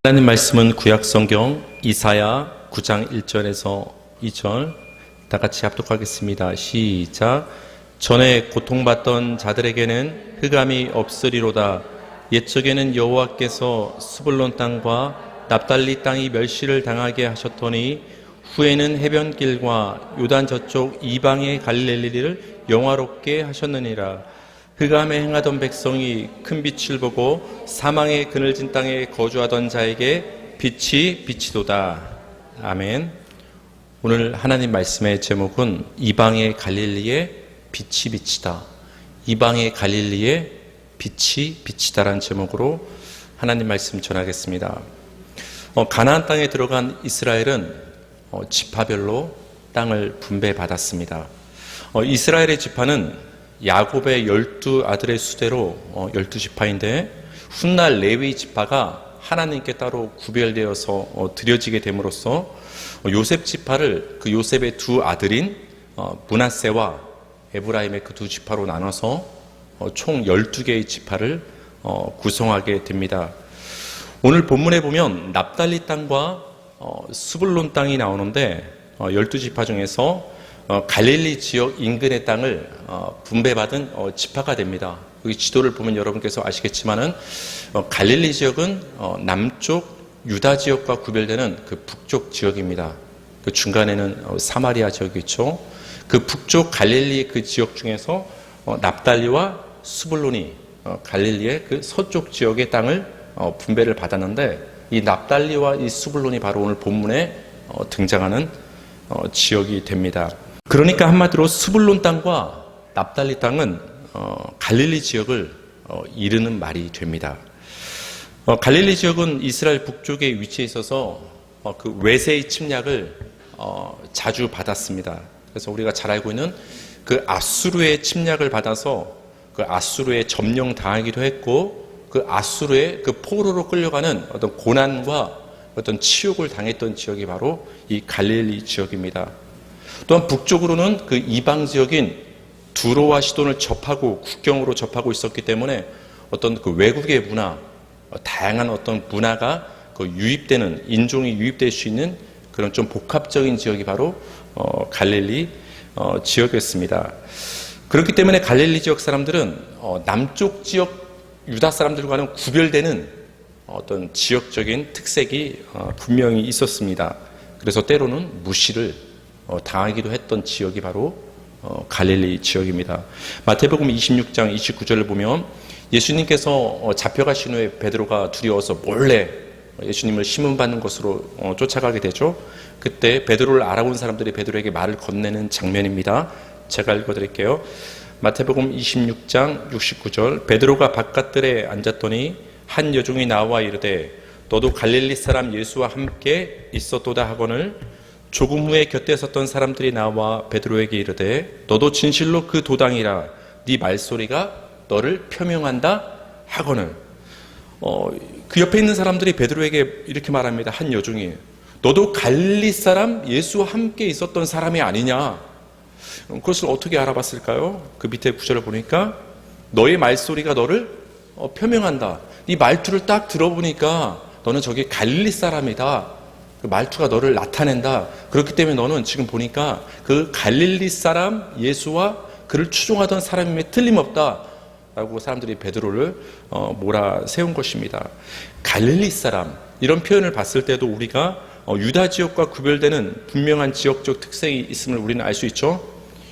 하나님 말씀은 구약성경 이사야 9장 1절에서 2절 다 같이 합독하겠습니다. 시작. 전에 고통받던 자들에게는 흑암이 없으리로다. 옛적에는 여호와께서 스불론 땅과 납달리 땅이 멸시를 당하게 하셨더니 후에는 해변길과 요단 저쪽 이방의 갈릴리를 영화롭게 하셨느니라. 흑암에 행하던 백성이 큰 빛을 보고 사망의 그늘진 땅에 거주하던 자에게 빛이 비치도다. 아멘. 오늘 하나님 말씀의 제목은 이방의 갈릴리에 빛이 비치다. 이방의 갈릴리에 빛이 비치다라는 제목으로 하나님 말씀 전하겠습니다. 가나안 땅에 들어간 이스라엘은 지파별로 땅을 분배받았습니다. 이스라엘의 지파는 야곱의 12아들의 수대로 12지파인데 훗날 레위 지파가 하나님께 따로 구별되어서 드려지게 됨으로써 요셉 지파를 그 요셉의 두 아들인 므낫세와 에브라임의 그 두 지파로 나눠서 총 12개의 지파를 구성하게 됩니다. 오늘 본문에 보면 납달리 땅과 스불론 땅이 나오는데 12지파 중에서 갈릴리 지역 인근의 땅을 분배받은 지파가 됩니다. 여기 지도를 보면 여러분께서 아시겠지만은 갈릴리 지역은 남쪽 유다 지역과 구별되는 그 북쪽 지역입니다. 그 중간에는 사마리아 지역이 있죠. 그 북쪽 갈릴리 그 지역 중에서 납달리와 스불론이 갈릴리의 그 서쪽 지역의 땅을 분배를 받았는데 이 납달리와 이 스불론이 바로 오늘 본문에 등장하는 지역이 됩니다. 그러니까 한마디로 스불론 땅과 납달리 땅은 갈릴리 지역을 이르는 말이 됩니다. 갈릴리 지역은 이스라엘 북쪽에 위치해 있어서 그 외세의 침략을 자주 받았습니다. 그래서 우리가 잘 알고 있는 그 아수르의 침략을 받아서 그 아수르에 점령당하기도 했고 그 아수르의 그 포로로 끌려가는 어떤 고난과 어떤 치욕을 당했던 지역이 바로 이 갈릴리 지역입니다. 또한 북쪽으로는 그 이방 지역인 두로와 시돈을 접하고 국경으로 접하고 있었기 때문에 어떤 그 외국의 문화, 다양한 어떤 문화가 그 유입되는, 인종이 유입될 수 있는 그런 좀 복합적인 지역이 바로 갈릴리 지역이었습니다. 그렇기 때문에 갈릴리 지역 사람들은 남쪽 지역 유다 사람들과는 구별되는 어떤 지역적인 특색이 분명히 있었습니다. 그래서 때로는 무시를 당하기도 했던 지역이 바로 갈릴리 지역입니다. 마태복음 26장 29절을 보면 예수님께서 잡혀가신 후에 베드로가 두려워서 몰래 예수님을 심문받는 곳으로 쫓아가게 되죠. 그때 베드로를 알아본 사람들이 베드로에게 말을 건네는 장면입니다. 제가 읽어드릴게요. 마태복음 26장 69절 베드로가 바깥들에 앉았더니 한 여종이 나와 이르되 너도 갈릴리 사람 예수와 함께 있었도다 하거늘 조금 후에 곁에 섰던 사람들이 나와 베드로에게 이르되 너도 진실로 그 도당이라 네 말소리가 너를 표명한다 하거늘 그 옆에 있는 사람들이 베드로에게 이렇게 말합니다. 한 여종이 너도 갈릴리 사람 예수와 함께 있었던 사람이 아니냐. 그것을 어떻게 알아봤을까요? 그 밑에 구절을 보니까 너의 말소리가 너를 표명한다. 네 말투를 딱 들어보니까 너는 저기 갈릴리 사람이다. 그 말투가 너를 나타낸다. 그렇기 때문에 너는 지금 보니까 그 갈릴리 사람 예수와 그를 추종하던 사람임에 틀림없다 라고 사람들이 베드로를 몰아세운 것입니다. 갈릴리 사람 이런 표현을 봤을 때도 우리가 유다 지역과 구별되는 분명한 지역적 특색이 있음을 우리는 알 수 있죠.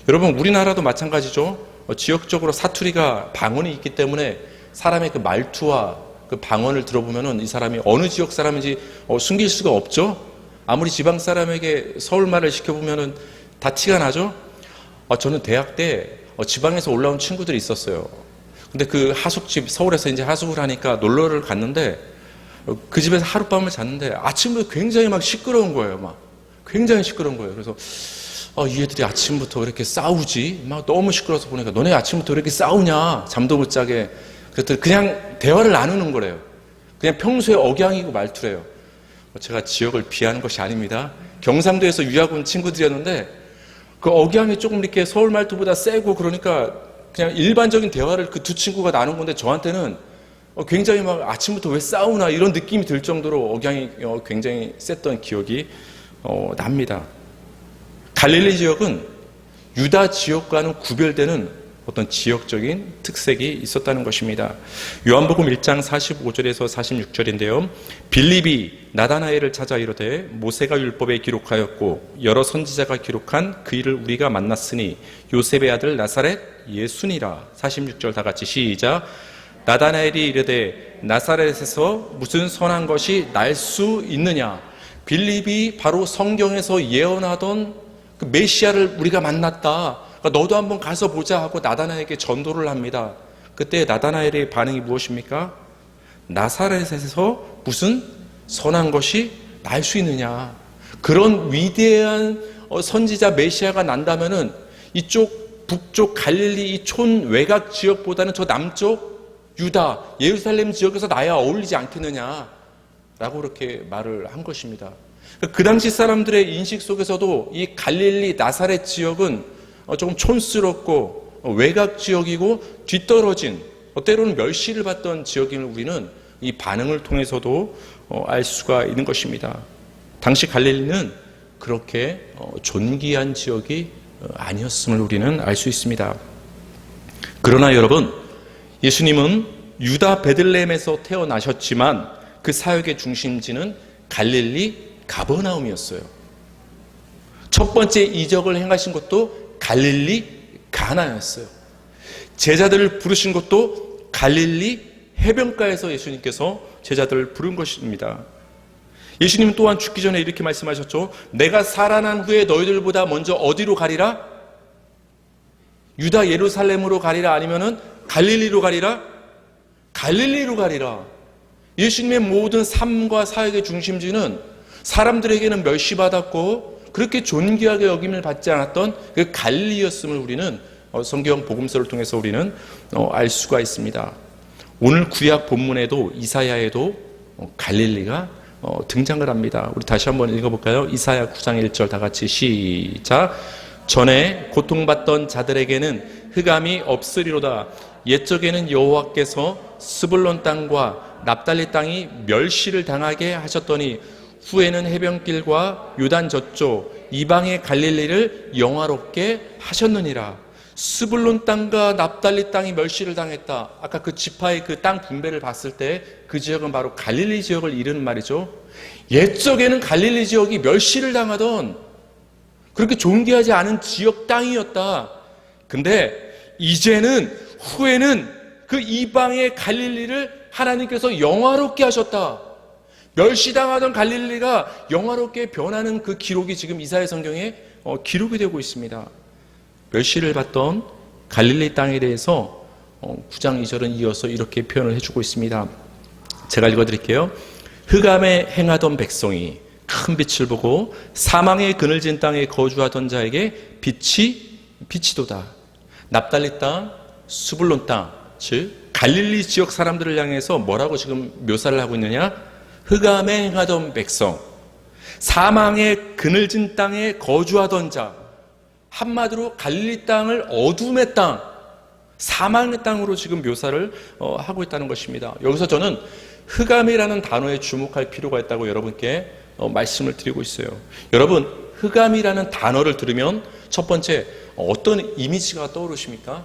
여러분 우리나라도 마찬가지죠. 지역적으로 사투리가 방언이 있기 때문에 사람의 그 말투와 그 방언을 들어보면은 이 사람이 어느 지역 사람인지 숨길 수가 없죠. 아무리 지방 사람에게 서울말을 시켜보면은 다 티가 나죠. 저는 대학 때 지방에서 올라온 친구들이 있었어요. 근데 그 하숙집 서울에서 이제 하숙을 하니까 놀러를 갔는데 그 집에서 하룻밤을 잤는데 아침부터 굉장히 막 시끄러운 거예요. 막 굉장히 시끄러운 거예요. 그래서 이 애들이 아침부터 이렇게 싸우지? 막 너무 시끄러워서 보니까 너네 아침부터 왜 이렇게 싸우냐? 잠도 못 자게. 그랬더니 그냥 대화를 나누는 거래요. 그냥 평소에 억양이고 말투래요. 제가 지역을 비하는 것이 아닙니다. 경상도에서 유학 온 친구들이었는데 그 억양이 조금 이렇게 서울 말투보다 세고 그러니까 그냥 일반적인 대화를 그 두 친구가 나눈 건데 저한테는 굉장히 막 아침부터 왜 싸우나 이런 느낌이 들 정도로 억양이 굉장히 셌던 기억이 납니다. 갈릴리 지역은 유다 지역과는 구별되는 어떤 지역적인 특색이 있었다는 것입니다. 요한복음 1장 45절에서 46절인데요. 빌립이 나다나엘을 찾아 이르되 모세가 율법에 기록하였고 여러 선지자가 기록한 그 일을 우리가 만났으니 요셉의 아들 나사렛 예수니라. 46절 다 같이 시작. 나다나엘이 이르되 나사렛에서 무슨 선한 것이 날 수 있느냐. 빌립이 바로 성경에서 예언하던 그 메시아를 우리가 만났다. 그러니까 너도 한번 가서 보자 하고 나다나엘에게 전도를 합니다. 그때 나다나엘의 반응이 무엇입니까? 나사렛에서 무슨 선한 것이 날 수 있느냐. 그런 위대한 선지자 메시아가 난다면은 이쪽 북쪽 갈릴리 이 촌 외곽 지역보다는 저 남쪽 유다 예루살렘 지역에서 나야 어울리지 않겠느냐 라고 그렇게 말을 한 것입니다. 그 당시 사람들의 인식 속에서도 이 갈릴리 나사렛 지역은 조금 촌스럽고 외곽 지역이고 뒤떨어진 때로는 멸시를 받던 지역임을 우리는 이 반응을 통해서도 알 수가 있는 것입니다. 당시 갈릴리는 그렇게 존귀한 지역이 아니었음을 우리는 알 수 있습니다. 그러나 여러분, 예수님은 유다 베들레헴에서 태어나셨지만 그 사역의 중심지는 갈릴리 가버나움이었어요. 첫 번째 이적을 행하신 것도 갈릴리 가나였어요. 제자들을 부르신 것도 갈릴리 해변가에서 예수님께서 제자들을 부른 것입니다. 예수님 또한 죽기 전에 이렇게 말씀하셨죠. 내가 살아난 후에 너희들보다 먼저 어디로 가리라? 유다 예루살렘으로 가리라? 아니면은 갈릴리로 가리라? 갈릴리로 가리라. 예수님의 모든 삶과 사역의 중심지는 사람들에게는 멸시받았고 그렇게 존귀하게 여김을 받지 않았던 그 갈릴리였음을 우리는 성경 복음서를 통해서 우리는 알 수가 있습니다. 오늘 구약 본문에도 이사야에도 갈릴리가 등장을 합니다. 우리 다시 한번 읽어볼까요? 이사야 9장 1절 다 같이 시작. 전에 고통받던 자들에게는 흑암이 없으리로다. 옛적에는 여호와께서 스불론 땅과 납달리 땅이 멸시를 당하게 하셨더니 후에는 해변길과 요단 저쪽 이방의 갈릴리를 영화롭게 하셨느니라. 스불론 땅과 납달리 땅이 멸시를 당했다. 아까 그 지파의 그 땅 분배를 봤을 때 그 지역은 바로 갈릴리 지역을 이르는 말이죠. 옛적에는 갈릴리 지역이 멸시를 당하던 그렇게 존귀하지 않은 지역 땅이었다. 근데 이제는 후에는 그 이방의 갈릴리를 하나님께서 영화롭게 하셨다. 멸시당하던 갈릴리가 영화롭게 변하는 그 기록이 지금 이사야 성경에 기록이 되고 있습니다. 멸시를 받던 갈릴리 땅에 대해서 9장 2절은 이어서 이렇게 표현을 해주고 있습니다. 제가 읽어드릴게요. 흑암에 행하던 백성이 큰 빛을 보고 사망의 그늘진 땅에 거주하던 자에게 빛이도다. 납달리 땅, 스불론 땅, 즉 갈릴리 지역 사람들을 향해서 뭐라고 지금 묘사를 하고 있느냐? 흑암에 행하던 백성, 사망의 그늘진 땅에 거주하던 자, 한마디로 갈릴리 땅을 어둠의 땅, 사망의 땅으로 지금 묘사를 하고 있다는 것입니다. 여기서 저는 흑암이라는 단어에 주목할 필요가 있다고 여러분께 말씀을 드리고 있어요. 여러분, 흑암이라는 단어를 들으면 첫 번째 어떤 이미지가 떠오르십니까?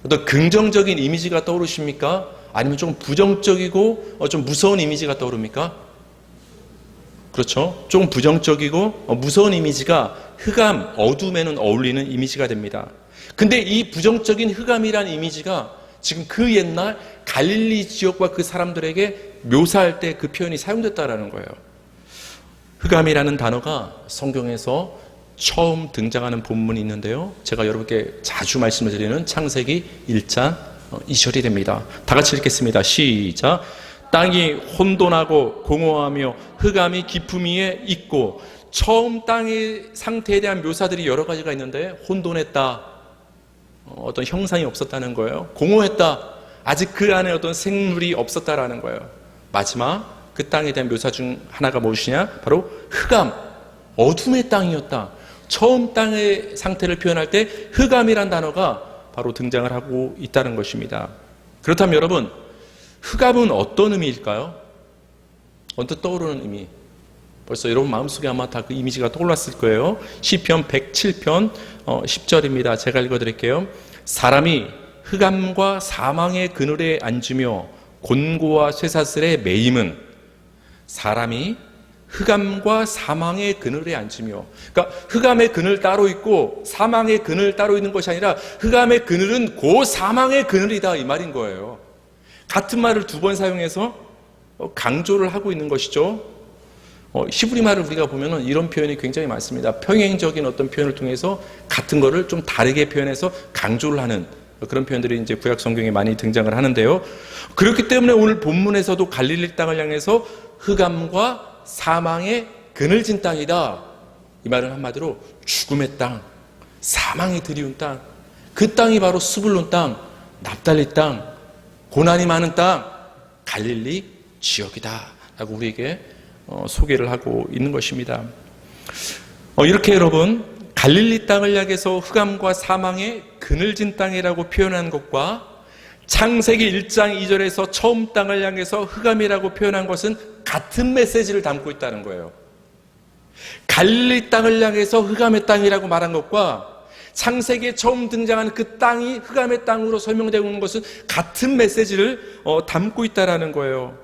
어떤 긍정적인 이미지가 떠오르십니까? 아니면 좀 부정적이고 좀 무서운 이미지가 떠오릅니까? 그렇죠? 좀 부정적이고 무서운 이미지가 흑암, 어둠에는 어울리는 이미지가 됩니다. 근데 이 부정적인 흑암이라는 이미지가 지금 그 옛날 갈릴리 지역과 그 사람들에게 묘사할 때 그 표현이 사용됐다라는 거예요. 흑암이라는 단어가 성경에서 처음 등장하는 본문이 있는데요. 제가 여러분께 자주 말씀을 드리는 창세기 1장 2절이 됩니다. 다 같이 읽겠습니다. 시작. 땅이 혼돈하고 공허하며 흑암이 깊음 위에 있고. 처음 땅의 상태에 대한 묘사들이 여러 가지가 있는데 혼돈했다. 어떤 형상이 없었다는 거예요. 공허했다. 아직 그 안에 어떤 생물이 없었다라는 거예요. 마지막 그 땅에 대한 묘사 중 하나가 무엇이냐? 바로 흑암, 어둠의 땅이었다. 처음 땅의 상태를 표현할 때 흑암이란 단어가 바로 등장을 하고 있다는 것입니다. 그렇다면 여러분, 흑암은 어떤 의미일까요? 언뜻 떠오르는 의미. 벌써 여러분 마음속에 아마 다 그 이미지가 떠올랐을 거예요. 시편 107편 10절입니다. 제가 읽어드릴게요. 사람이 흑암과 사망의 그늘에 앉으며 곤고와 쇠사슬에 매임은, 사람이 흑암과 사망의 그늘에 앉으며, 그러니까 흑암의 그늘 따로 있고 사망의 그늘 따로 있는 것이 아니라 흑암의 그늘은 고 사망의 그늘이다, 이 말인 거예요. 같은 말을 두 번 사용해서 강조를 하고 있는 것이죠. 히브리 말을 우리가 보면은 이런 표현이 굉장히 많습니다. 평행적인 어떤 표현을 통해서 같은 거를 좀 다르게 표현해서 강조를 하는 그런 표현들이 이제 구약 성경에 많이 등장을 하는데요. 그렇기 때문에 오늘 본문에서도 갈릴리 땅을 향해서 흑암과 사망의 그늘진 땅이다, 이 말은 한마디로 죽음의 땅, 사망이 드리운 땅, 그 땅이 바로 스불론 땅, 납달리 땅, 고난이 많은 땅, 갈릴리 지역이다 라고 우리에게 소개를 하고 있는 것입니다. 이렇게 여러분, 갈릴리 땅을 향해서 흑암과 사망의 그늘진 땅이라고 표현한 것과 창세기 1장 2절에서 처음 땅을 향해서 흑암이라고 표현한 것은 같은 메시지를 담고 있다는 거예요. 갈릴리 땅을 향해서 흑암의 땅이라고 말한 것과 창세기에 처음 등장하는 그 땅이 흑암의 땅으로 설명되고 있는 것은 같은 메시지를 담고 있다는 거예요.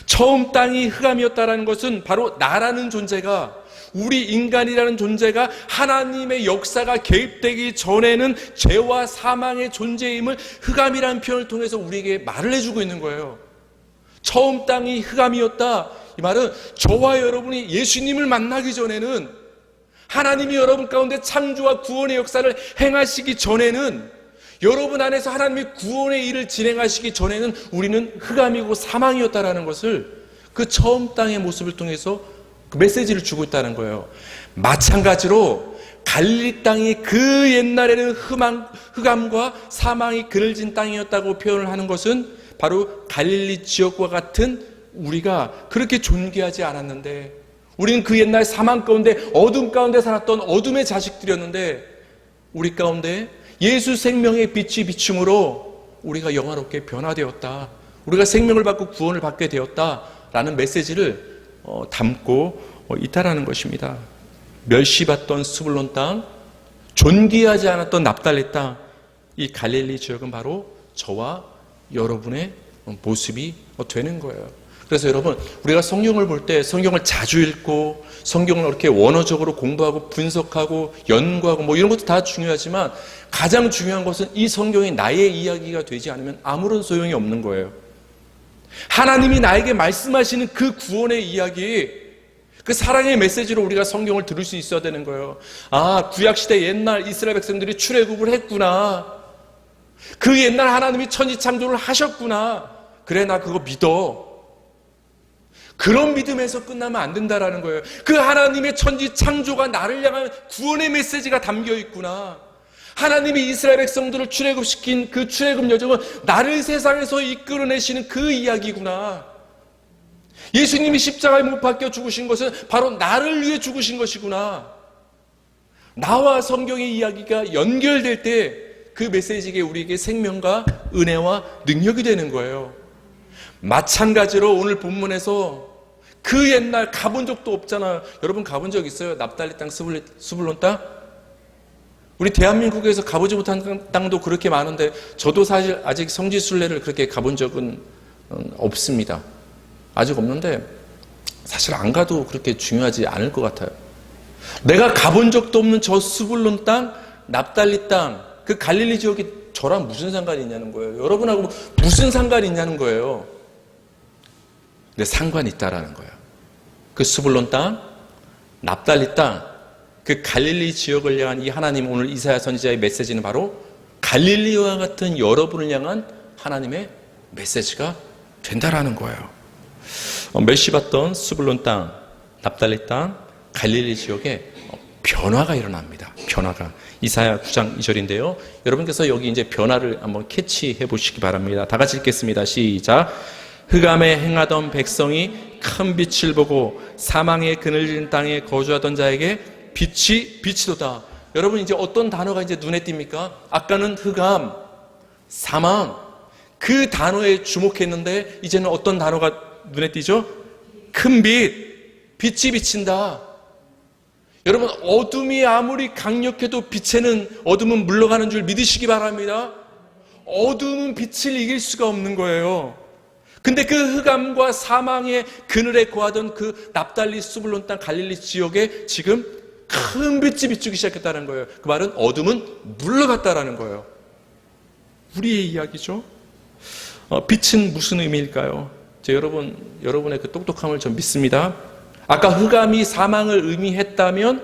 처음 땅이 흑암이었다는 것은 바로 나라는 존재가, 우리 인간이라는 존재가 하나님의 역사가 개입되기 전에는 죄와 사망의 존재임을 흑암이라는 표현을 통해서 우리에게 말을 해주고 있는 거예요. 처음 땅이 흑암이었다, 이 말은 저와 여러분이 예수님을 만나기 전에는, 하나님이 여러분 가운데 창조와 구원의 역사를 행하시기 전에는, 여러분 안에서 하나님의 구원의 일을 진행하시기 전에는 우리는 흑암이고 사망이었다라는 것을 그 처음 땅의 모습을 통해서 그 메시지를 주고 있다는 거예요. 마찬가지로 갈릴리 땅이 그 옛날에는 흑암과 사망이 그늘진 땅이었다고 표현을 하는 것은 바로 갈릴리 지역과 같은 우리가 그렇게 존귀하지 않았는데, 우리는 그 옛날 사망 가운데 어둠 가운데 살았던 어둠의 자식들이었는데, 우리 가운데 예수 생명의 빛이 비춤으로 우리가 영화롭게 변화되었다, 우리가 생명을 받고 구원을 받게 되었다라는 메시지를 담고 있다라는 것입니다. 멸시받던 스불론 땅, 존귀하지 않았던 납달리 땅, 이 갈릴리 지역은 바로 저와 여러분의 모습이 되는 거예요. 그래서 여러분, 우리가 성경을 볼 때 성경을 자주 읽고 성경을 이렇게 원어적으로 공부하고 분석하고 연구하고 뭐 이런 것도 다 중요하지만, 가장 중요한 것은 이 성경이 나의 이야기가 되지 않으면 아무런 소용이 없는 거예요. 하나님이 나에게 말씀하시는 그 구원의 이야기, 그 사랑의 메시지로 우리가 성경을 들을 수 있어야 되는 거예요. 아, 구약시대 옛날 이스라엘 백성들이 출애굽을 했구나, 그 옛날 하나님이 천지창조를 하셨구나, 그래 나 그거 믿어. 그런 믿음에서 끝나면 안 된다라는 거예요. 그 하나님의 천지창조가 나를 향한 구원의 메시지가 담겨 있구나, 하나님이 이스라엘 백성들을 출애굽시킨 그 출애굽 여정은 나를 세상에서 이끌어내시는 그 이야기구나, 예수님이 십자가에 못 박혀 죽으신 것은 바로 나를 위해 죽으신 것이구나, 나와 성경의 이야기가 연결될 때 그 메시지가 우리에게 생명과 은혜와 능력이 되는 거예요. 마찬가지로 오늘 본문에서 그 옛날 가본 적도 없잖아요. 여러분 가본 적 있어요? 납달리 땅, 스불론 땅? 우리 대한민국에서 가보지 못한 땅도 그렇게 많은데, 저도 사실 아직 성지순례를 그렇게 가본 적은 없습니다. 아직 없는데 사실 안 가도 그렇게 중요하지 않을 것 같아요. 내가 가본 적도 없는 저 스불론 땅, 납달리 땅, 그 갈릴리 지역이 저랑 무슨 상관이 있냐는 거예요. 여러분하고 무슨 상관이 있냐는 거예요. 근데 상관이 있다라는 거예요. 그 스불론 땅, 납달리 땅, 그 갈릴리 지역을 향한 이 하나님, 오늘 이사야 선지자의 메시지는 바로 갈릴리와 같은 여러분을 향한 하나님의 메시지가 된다라는 거예요. 멸시받던 스불론 땅, 납달리 땅, 갈릴리 지역에 변화가 일어납니다. 변화가. 이사야 9장 2절인데요. 여러분께서 여기 이제 변화를 한번 캐치해 보시기 바랍니다. 다 같이 읽겠습니다. 시작. 흑암에 행하던 백성이 큰 빛을 보고 사망의 그늘진 땅에 거주하던 자에게 빛이 비치도다. 여러분 이제 어떤 단어가 이제 눈에 띕니까? 아까는 흑암, 사망, 그 단어에 주목했는데 이제는 어떤 단어가 눈에 띄죠? 큰 빛, 빛이 비친다. 여러분, 어둠이 아무리 강력해도 빛에는 어둠은 물러가는 줄 믿으시기 바랍니다. 어둠은 빛을 이길 수가 없는 거예요. 근데 그 흑암과 사망의 그늘에 거하던 그 납달리 스불론 땅 갈릴리 지역에 지금 큰 빛이 비추기 시작했다는 거예요. 그 말은 어둠은 물러갔다라는 거예요. 우리의 이야기죠. 빛은 무슨 의미일까요? 여러분의 그 똑똑함을 좀 믿습니다. 아까 흑암이 사망을 의미했다면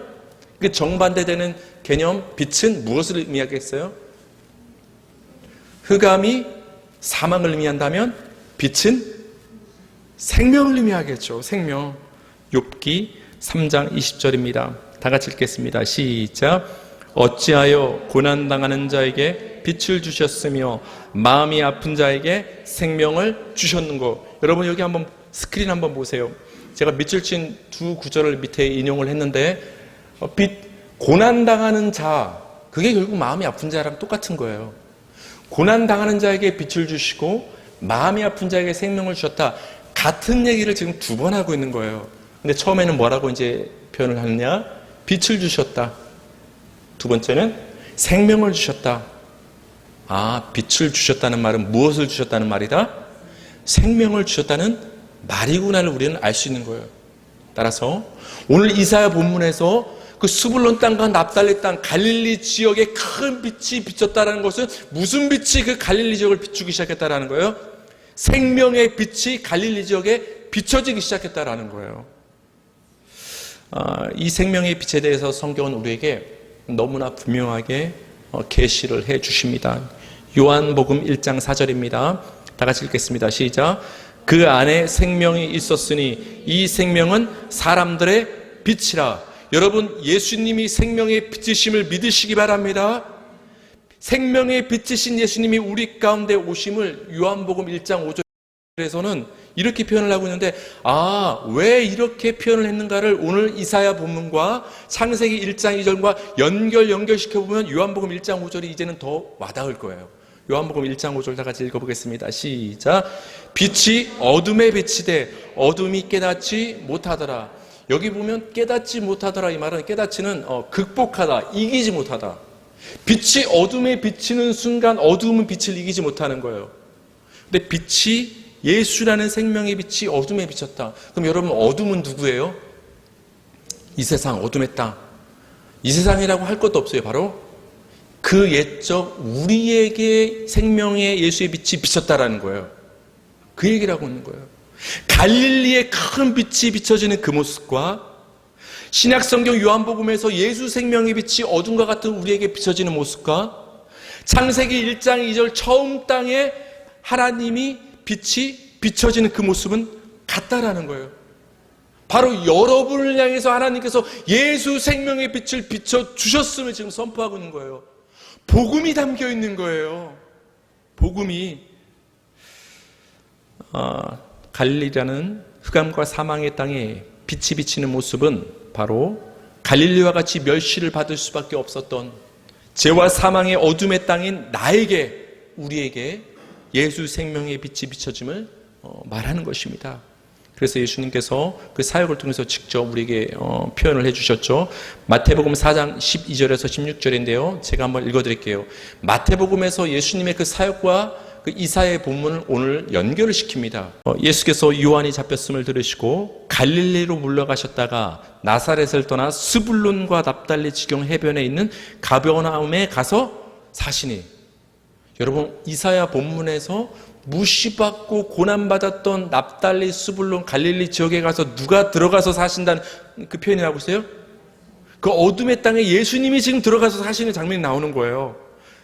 그 정반대되는 개념 빛은 무엇을 의미하겠어요? 흑암이 사망을 의미한다면 빛은 생명을 의미하겠죠. 생명. 욥기 3장 20절입니다. 다 같이 읽겠습니다. 시작. 어찌하여 고난당하는 자에게 빛을 주셨으며 마음이 아픈 자에게 생명을 주셨는고. 여러분, 여기 한번 스크린 한번 보세요. 제가 밑줄 친 두 구절을 밑에 인용을 했는데 고난당하는 자, 그게 결국 마음이 아픈 자랑 똑같은 거예요. 고난당하는 자에게 빛을 주시고 마음이 아픈 자에게 생명을 주셨다. 같은 얘기를 지금 두 번 하고 있는 거예요. 근데 처음에는 뭐라고 이제 표현을 하느냐? 빛을 주셨다. 두 번째는 생명을 주셨다. 아, 빛을 주셨다는 말은 무엇을 주셨다는 말이다? 생명을 주셨다는 말이구나를 우리는 알 수 있는 거예요. 따라서 오늘 이사야 본문에서 그 스불론 땅과 납달리 땅 갈릴리 지역에 큰 빛이 비쳤다는 것은 무슨 빛이 그 갈릴리 지역을 비추기 시작했다라는 거예요? 생명의 빛이 갈릴리 지역에 비춰지기 시작했다라는 거예요. 이 생명의 빛에 대해서 성경은 우리에게 너무나 분명하게 계시를 해 주십니다. 요한복음 1장 4절입니다. 다 같이 읽겠습니다. 시작. 그 안에 생명이 있었으니 이 생명은 사람들의 빛이라. 여러분, 예수님이 생명의 빛이심을 믿으시기 바랍니다. 생명의 빛이신 예수님이 우리 가운데 오심을 요한복음 1장 5절에서는 이렇게 표현을 하고 있는데, 왜 이렇게 표현을 했는가를 오늘 이사야 본문과 창세기 1장 2절과 연결시켜보면 요한복음 1장 5절이 이제는 더 와닿을 거예요. 요한복음 1장 5절 다 같이 읽어보겠습니다. 시작. 빛이 어둠에 빛이 돼 어둠이 깨닫지 못하더라. 여기 보면 깨닫지 못하더라, 이 말은 깨닫지는 극복하다, 이기지 못하다. 빛이 어둠에 비치는 순간 어둠은 빛을 이기지 못하는 거예요. 근데 빛이, 예수라는 생명의 빛이 어둠에 비쳤다. 그럼 여러분, 어둠은 누구예요? 이 세상, 어둠의 땅. 이 세상이라고 할 것도 없어요. 바로 그 옛적 우리에게 생명의 예수의 빛이 비쳤다라는 거예요. 그 얘기를 하고 있는 거예요. 갈릴리의 큰 빛이 비춰지는 그 모습과 신약성경 요한복음에서 예수 생명의 빛이 어둠과 같은 우리에게 비춰지는 모습과 창세기 1장 2절 처음 땅에 하나님이 빛이 비춰지는 그 모습은 같다라는 거예요. 바로 여러분을 향해서 하나님께서 예수 생명의 빛을 비춰주셨음을 지금 선포하고 있는 거예요. 복음이 담겨 있는 거예요. 복음이. 갈릴리라는 흑암과 사망의 땅에 빛이 비치는 모습은 바로 갈릴리와 같이 멸시를 받을 수밖에 없었던 죄와 사망의 어둠의 땅인 나에게, 우리에게 예수 생명의 빛이 비춰짐을 말하는 것입니다. 그래서 예수님께서 그 사역을 통해서 직접 우리에게 표현을 해주셨죠. 마태복음 4장 12절에서 16절인데요. 제가 한번 읽어드릴게요. 마태복음에서 예수님의 그 사역과 그 이사야의 본문을 오늘 연결을 시킵니다. 예수께서 요한이 잡혔음을 들으시고 갈릴리로 물러가셨다가 나사렛을 떠나 스불론과 납달리 지경 해변에 있는 가버나움에 가서 사시니. 여러분, 이사야 본문에서 무시받고 고난받았던 납달리, 스불론, 갈릴리 지역에 가서 누가 들어가서 사신다는 그 표현이라고 있어요? 그 어둠의 땅에 예수님이 지금 들어가서 사시는 장면이 나오는 거예요.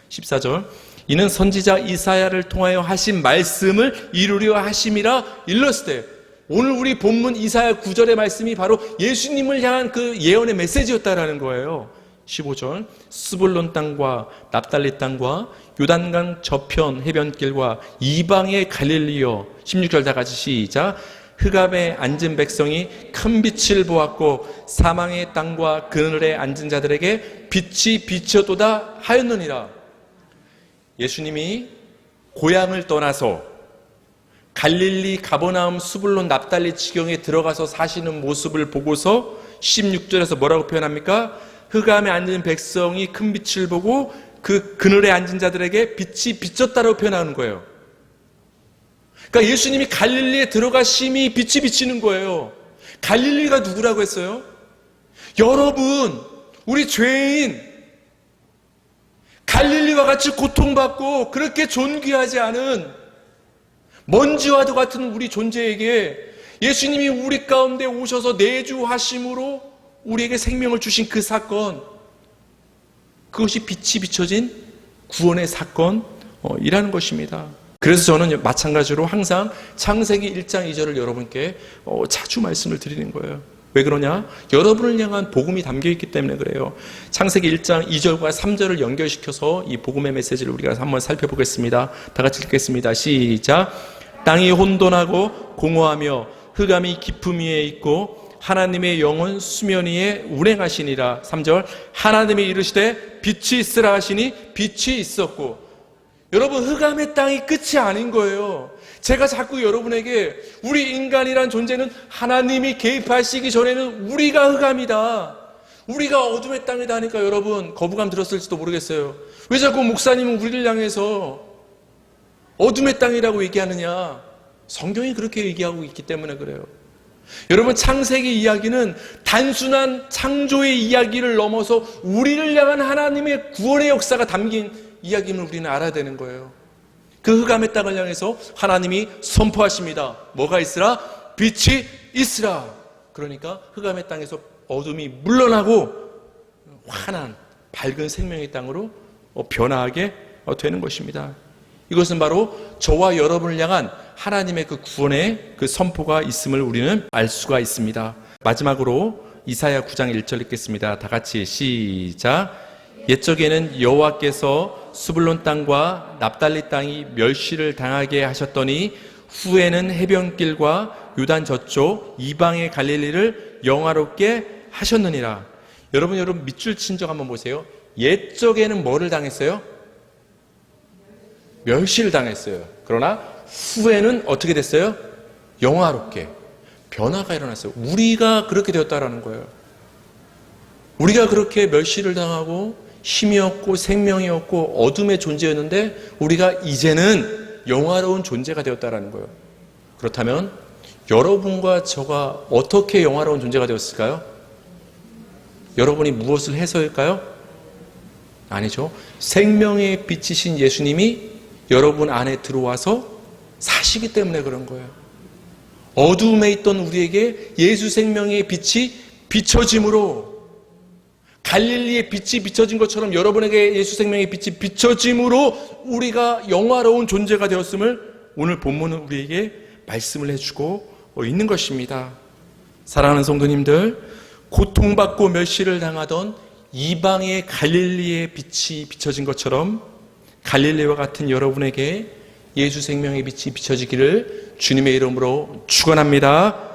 14절. 이는 선지자 이사야를 통하여 하신 말씀을 이루려 하심이라 일렀을 때, 오늘 우리 본문 이사야 9절의 말씀이 바로 예수님을 향한 그 예언의 메시지였다라는 거예요. 15절. 스불론 땅과 납달리 땅과 요단강 저편 해변길과 이방의 갈릴리여. 16절 다 같이 시작. 흑암에 앉은 백성이 큰 빛을 보았고 사망의 땅과 그늘에 앉은 자들에게 빛이 비춰도다 하였느니라. 예수님이 고향을 떠나서 갈릴리 가버나움 스불론 납달리 지경에 들어가서 사시는 모습을 보고서 16절에서 뭐라고 표현합니까? 흑암에 앉은 백성이 큰 빛을 보고 그 그늘에 앉은 자들에게 빛이 비쳤다라고 표현하는 거예요. 그러니까 예수님이 갈릴리에 들어가심이 빛이 비치는 거예요. 갈릴리가 누구라고 했어요? 여러분, 우리 죄인, 갈릴리와 같이 고통받고 그렇게 존귀하지 않은 먼지와도 같은 우리 존재에게 예수님이 우리 가운데 오셔서 내주하심으로 우리에게 생명을 주신 그 사건, 그것이 빛이 비춰진 구원의 사건이라는 것입니다. 그래서 저는 마찬가지로 항상 창세기 1장 2절을 여러분께 자주 말씀을 드리는 거예요. 왜 그러냐? 여러분을 향한 복음이 담겨있기 때문에 그래요. 창세기 1장 2절과 3절을 연결시켜서 이 복음의 메시지를 우리가 한번 살펴보겠습니다. 다 같이 읽겠습니다. 시작. 땅이 혼돈하고 공허하며 흑암이 깊음 위에 있고 하나님의 영은 수면 위에 운행하시니라. 3절. 하나님이 이르시되 빛이 있으라 하시니 빛이 있었고. 여러분, 흑암의 땅이 끝이 아닌 거예요. 제가 자꾸 여러분에게 우리 인간이란 존재는 하나님이 개입하시기 전에는 우리가 흑암이다, 우리가 어둠의 땅이다 하니까 여러분 거부감 들었을지도 모르겠어요. 왜 자꾸 목사님은 우리를 향해서 어둠의 땅이라고 얘기하느냐? 성경이 그렇게 얘기하고 있기 때문에 그래요. 여러분, 창세기 이야기는 단순한 창조의 이야기를 넘어서 우리를 향한 하나님의 구원의 역사가 담긴 이야기임을 우리는 알아야 되는 거예요. 그 흑암의 땅을 향해서 하나님이 선포하십니다. 뭐가 있으라? 빛이 있으라. 그러니까 흑암의 땅에서 어둠이 물러나고 환한 밝은 생명의 땅으로 변화하게 되는 것입니다. 이것은 바로 저와 여러분을 향한 하나님의 그 구원의 그 선포가 있음을 우리는 알 수가 있습니다. 마지막으로 이사야 9장 1절 읽겠습니다. 다 같이 시작. 옛적에는 여호와께서 스불론 땅과 납달리 땅이 멸시를 당하게 하셨더니 후에는 해변길과 요단 저쪽 이방의 갈릴리를 영화롭게 하셨느니라. 여러분 밑줄 친 적 한번 보세요. 옛적에는 뭐를 당했어요? 멸시를 당했어요. 그러나 후에는 어떻게 됐어요? 영화롭게 변화가 일어났어요. 우리가 그렇게 되었다라는 거예요. 우리가 그렇게 멸시를 당하고 힘이 없고 생명이 없고 어둠의 존재였는데 우리가 이제는 영화로운 존재가 되었다라는 거예요. 그렇다면 여러분과 저가 어떻게 영화로운 존재가 되었을까요? 여러분이 무엇을 해서일까요? 아니죠. 생명의 빛이신 예수님이 여러분 안에 들어와서 사시기 때문에 그런 거예요. 어두움에 있던 우리에게 예수 생명의 빛이 비춰짐으로, 갈릴리의 빛이 비춰진 것처럼 여러분에게 예수 생명의 빛이 비춰짐으로 우리가 영화로운 존재가 되었음을 오늘 본문은 우리에게 말씀을 해주고 있는 것입니다. 사랑하는 성도님들, 고통받고 멸시를 당하던 이방의 갈릴리의 빛이 비춰진 것처럼 갈릴리와 같은 여러분에게 예수 생명의 빛이 비춰지기를 주님의 이름으로 축원합니다.